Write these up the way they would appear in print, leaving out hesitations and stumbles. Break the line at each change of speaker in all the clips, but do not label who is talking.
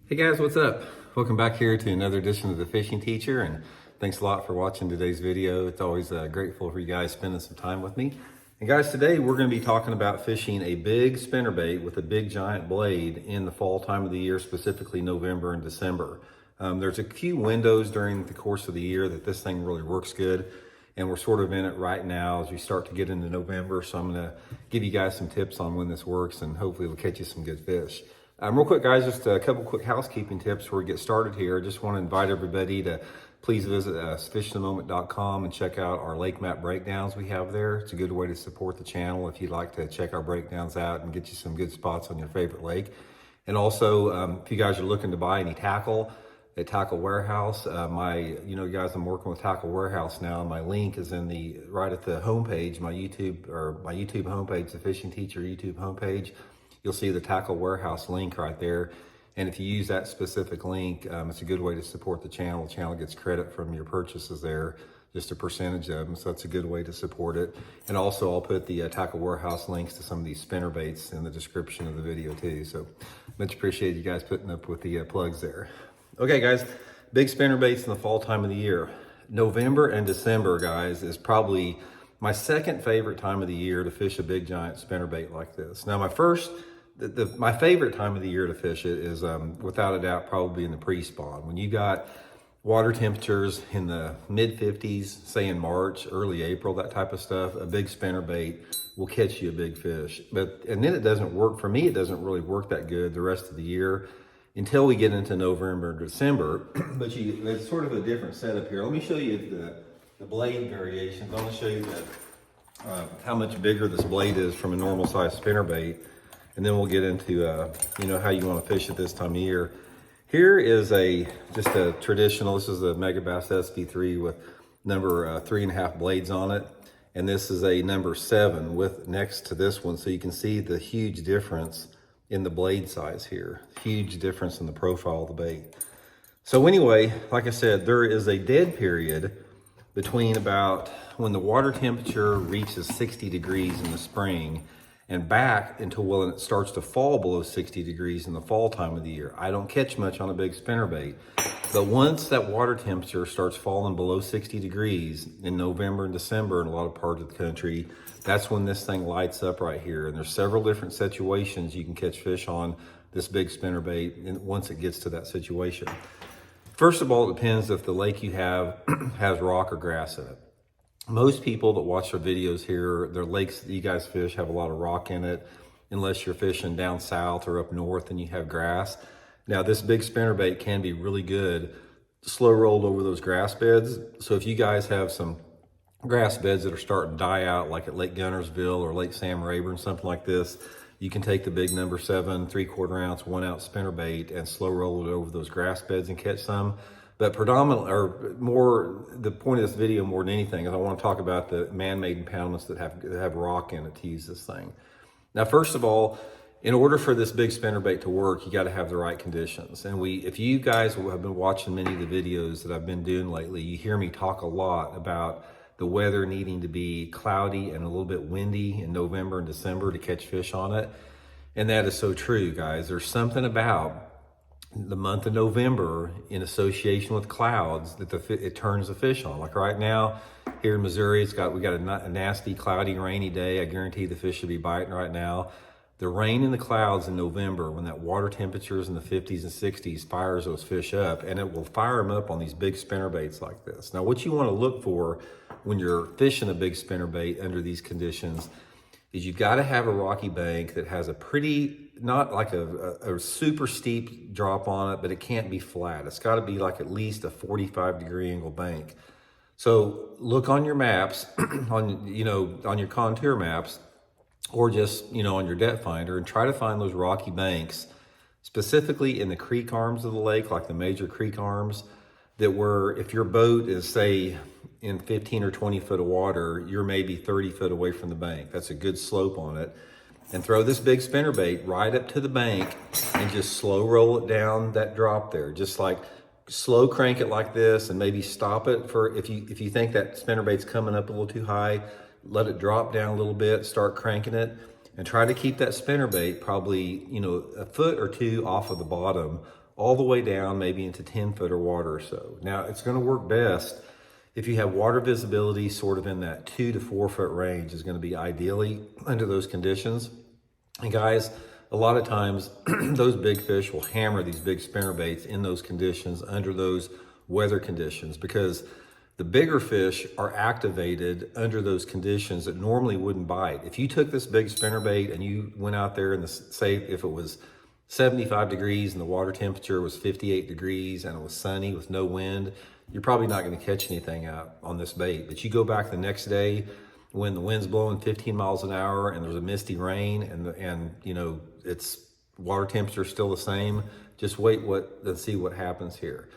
Hey guys, what's up? Welcome back here to another edition of The Fishing Teacher, and thanks a lot for watching today's video. It's always grateful for you guys spending some time with me. And guys, today we're going to be talking about fishing a big spinnerbait with a big giant blade in the fall time of the year, specifically November and December. There's a few windows during the course of the year that this thing really works good, and we're sort of in it right now as we start to get into November. So I'm going to give you guys some tips on when this works, and hopefully it'll catch you some good fish. Real quick, guys, just a couple quick housekeeping tips before we get started here. Just want to invite everybody to please visit fishinthemoment.com and check out our lake map breakdowns we have there. It's a good way to support the channel if you'd like to check our breakdowns out and get you some good spots on your favorite lake. And also, if you guys are looking to buy any tackle at Tackle Warehouse, you guys, I'm working with Tackle Warehouse now. My link is in right at the homepage, my YouTube homepage, the Fishing Teacher YouTube homepage. You'll see the Tackle Warehouse link right there. And if you use that specific link, it's a good way to support the channel. The channel gets credit from your purchases there, just a percentage of them. So that's a good way to support it. And also I'll put the Tackle Warehouse links to some of these spinner baits in the description of the video too. So much appreciate you guys putting up with the plugs there. Okay guys, big spinner baits in the fall time of the year. November and December, guys, is probably my second favorite time of the year to fish a big giant spinnerbait like this. Now my favorite time of the year to fish it is without a doubt probably in the pre-spawn. When you got water temperatures in the mid 50s, say in March, early April, that type of stuff, a big spinnerbait will catch you a big fish. And then it doesn't work, for me it doesn't really work that good the rest of the year until we get into November and December. But it's sort of a different setup here. Let me show you the blade variations. I'm going to show you how much bigger this blade is from a normal size spinnerbait, and then we'll get into how you want to fish it this time of year. Here is just a traditional. This is a Megabass SV3 with number 3.5 blades on it, and this is a number 7 with next to this one, so you can see the huge difference in the blade size here. Huge difference in the profile of the bait. So anyway, like I said, there is a dead period between about when the water temperature reaches 60 degrees in the spring and back until when it starts to fall below 60 degrees in the fall time of the year. I don't catch much on a big spinnerbait, but once that water temperature starts falling below 60 degrees in November and December in a lot of parts of the country, that's when this thing lights up right here. And there's several different situations you can catch fish on this big spinnerbait once it gets to that situation. First of all, it depends if the lake you have has rock or grass in it. Most people that watch our videos here, their lakes that you guys fish have a lot of rock in it, unless you're fishing down south or up north and you have grass. Now, this big spinnerbait can be really good slow rolled over those grass beds. So if you guys have some grass beds that are starting to die out, like at Lake Gunnersville or Lake Sam Rayburn, something like this, you can take the big number 7, 3/4 ounce, 1 ounce spinnerbait and slow roll it over those grass beds and catch some. But predominantly, or more, the point of this video more than anything is I want to talk about the man-made impoundments that have rock in it to use this thing. Now, first of all, in order for this big spinnerbait to work, you got to have the right conditions. And if you guys have been watching many of the videos that I've been doing lately, you hear me talk a lot about the weather needing to be cloudy and a little bit windy in November and December to catch fish on it. And that is so true, guys. There's something about the month of November in association with clouds that it turns the fish on. Like right now here in Missouri, we got a nasty, cloudy, rainy day. I guarantee the fish should be biting right now. The rain and the clouds in November, when that water temperature is in the 50s and 60s, fires those fish up, and it will fire them up on these big spinnerbaits like this. Now, what you want to look for when you're fishing a big spinnerbait under these conditions is you've got to have a rocky bank that has a pretty, not like a super steep drop on it, but it can't be flat. It's got to be like at least a 45-degree angle bank. So look on your maps, on your contour maps, or just on your depth finder, and try to find those rocky banks, specifically in the creek arms of the lake, like the major creek arms, that where if your boat is, say, in 15 or 20 foot of water, you're maybe 30 foot away from the bank. That's a good slope on it. And throw this big spinnerbait right up to the bank and just slow roll it down that drop there. Just like slow crank it like this, and maybe stop it for, if you think that spinnerbait's coming up a little too high, let it drop down a little bit, start cranking it, and try to keep that spinnerbait probably, a foot or two off of the bottom all the way down maybe into 10-foot of water or so. Now, it's going to work best if you have water visibility sort of in that 2 to 4 foot range is going to be ideally under those conditions. And guys, a lot of times those big fish will hammer these big spinner baits in those conditions under those weather conditions, because the bigger fish are activated under those conditions that normally wouldn't bite. If you took this big spinner bait and you went out there and say if it was 75 degrees and the water temperature was 58 degrees and it was sunny with no wind, you're probably not going to catch anything out on this bait. But you go back the next day when the wind's blowing 15 miles an hour and there's a misty rain and you know, it's water temperature still the same, just wait and see what happens here.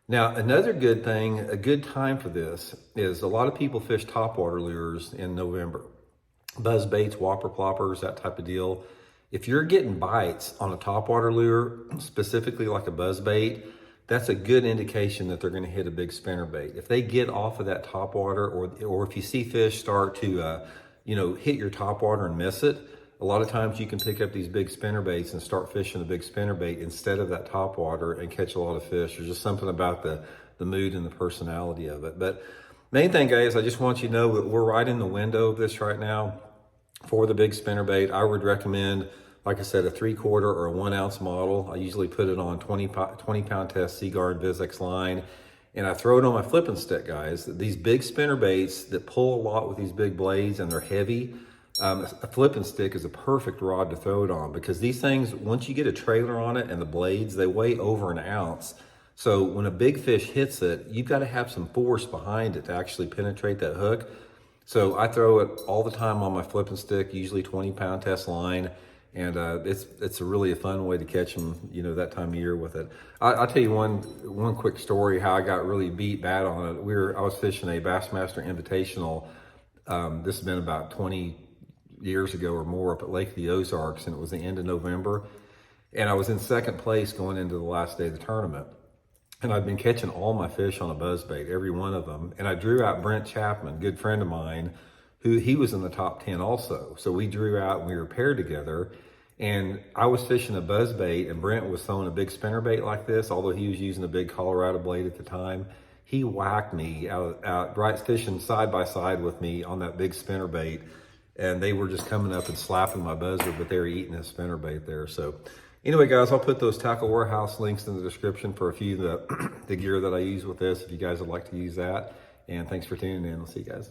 Now, another good thing, a good time for this is a lot of people fish topwater lures in November. Buzz baits, whopper ploppers, that type of deal. If you're getting bites on a topwater lure, specifically like a buzz bait, that's a good indication that they're going to hit a big spinner bait. If they get off of that topwater, or if you see fish start to hit your topwater and miss it, a lot of times you can pick up these big spinner baits and start fishing a big spinner bait instead of that topwater and catch a lot of fish. There's just something about the mood and the personality of it. But main thing, guys, I just want you to know that we're right in the window of this right now for the big spinner bait. I would recommend, like I said, a 3/4 or a 1 ounce model. I usually put it on 20 pound test Seaguard Vizex line, and I throw it on my flipping stick, guys. These big spinner baits that pull a lot with these big blades and they're heavy, a flipping stick is a perfect rod to throw it on, because these things, once you get a trailer on it and the blades, they weigh over an ounce. So when a big fish hits it, you've got to have some force behind it to actually penetrate that hook. So I throw it all the time on my flipping stick, usually 20 pound test line. And it's really a fun way to catch them, you know, that time of year with it. I'll tell you one quick story how I got really beat bad on it. I was fishing a Bassmaster Invitational. This has been about 20 years ago or more up at Lake of the Ozarks, and it was the end of November. And I was in second place going into the last day of the tournament. And I'd been catching all my fish on a buzzbait, every one of them. And I drew out Brent Chapman, good friend of mine, he was in the top 10 also. So we drew out and we were paired together. And I was fishing a buzzbait and Brent was throwing a big spinnerbait like this, although he was using a big Colorado blade at the time. He whacked me out right fishing side by side with me on that big spinnerbait. And they were just coming up and slapping my buzzer, but they were eating his spinnerbait there. So anyway, guys, I'll put those Tackle Warehouse links in the description for a few of the gear that I use with this, if you guys would like to use that. And thanks for tuning in. I'll see you guys.